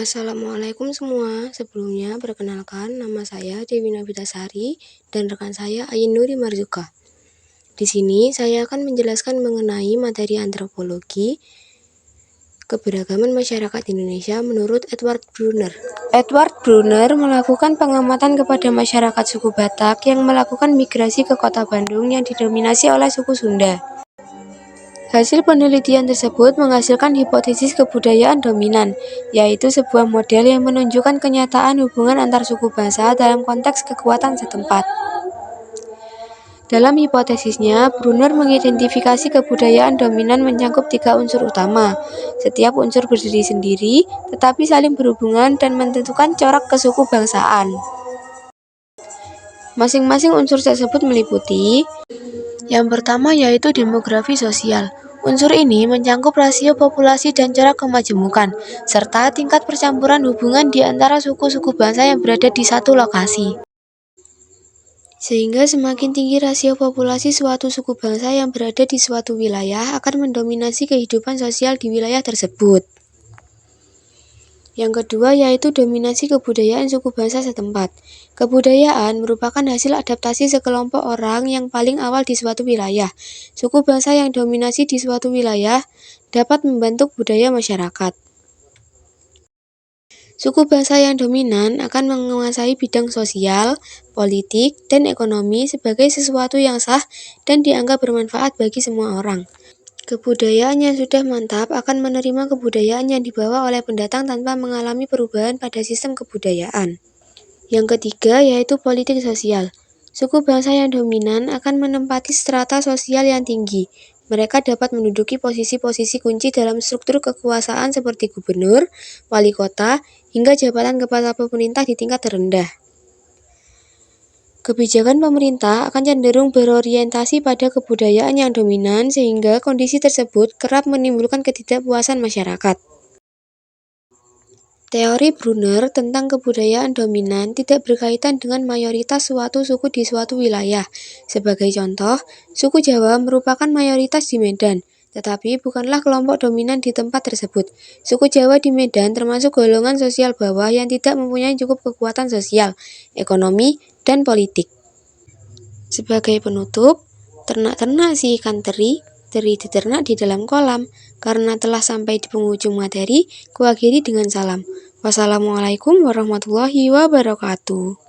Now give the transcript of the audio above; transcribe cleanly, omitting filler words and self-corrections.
Assalamualaikum semua. Sebelumnya, perkenalkan nama saya Dewi Novitasari dan rekan saya Ayin Nuri Marzuka. Di sini saya akan menjelaskan mengenai materi antropologi keberagaman masyarakat Indonesia menurut Edward Brunner. Edward Brunner melakukan pengamatan kepada masyarakat suku Batak yang melakukan migrasi ke kota Bandung yang didominasi oleh suku Sunda. Hasil penelitian tersebut menghasilkan hipotesis kebudayaan dominan, yaitu sebuah model yang menunjukkan kenyataan hubungan antar suku bangsa dalam konteks kekuatan setempat. Dalam hipotesisnya, Brunner mengidentifikasi kebudayaan dominan mencakup 3 unsur utama. Setiap unsur berdiri sendiri, tetapi saling berhubungan dan menentukan corak kesukubangsaan. Masing-masing unsur tersebut meliputi: yang pertama yaitu demografi sosial. Unsur ini mencakup rasio populasi dan corak kemajemukan, serta tingkat percampuran hubungan di antara suku-suku bangsa yang berada di satu lokasi. Sehingga semakin tinggi rasio populasi suatu suku bangsa yang berada di suatu wilayah akan mendominasi kehidupan sosial di wilayah tersebut. Yang kedua yaitu dominasi kebudayaan suku bangsa setempat. Kebudayaan merupakan hasil adaptasi sekelompok orang yang paling awal di suatu wilayah. Suku bangsa yang dominasi di suatu wilayah dapat membentuk budaya masyarakat. Suku bangsa yang dominan akan menguasai bidang sosial, politik, dan ekonomi sebagai sesuatu yang sah dan dianggap bermanfaat bagi semua orang. Kebudayaan yang sudah mantap akan menerima kebudayaan yang dibawa oleh pendatang tanpa mengalami perubahan pada sistem kebudayaan. Yang ketiga yaitu politik sosial. Suku bangsa yang dominan akan menempati strata sosial yang tinggi. Mereka dapat menduduki posisi-posisi kunci dalam struktur kekuasaan seperti gubernur, wali kota, hingga jabatan kepala pemerintah di tingkat terendah. Kebijakan pemerintah akan cenderung berorientasi pada kebudayaan yang dominan sehingga kondisi tersebut kerap menimbulkan ketidakpuasan masyarakat. Teori Brunner tentang kebudayaan dominan tidak berkaitan dengan mayoritas suatu suku di suatu wilayah. Sebagai contoh, suku Jawa merupakan mayoritas di Medan, tetapi bukanlah kelompok dominan di tempat tersebut. Suku Jawa di Medan termasuk golongan sosial bawah yang tidak mempunyai cukup kekuatan sosial, ekonomi, dan politik. Sebagai penutup, ternak-ternak si ikan teri diternak di dalam kolam. Karena telah sampai di penghujung materi, kuakhiri dengan salam. Wassalamualaikum warahmatullahi wabarakatuh.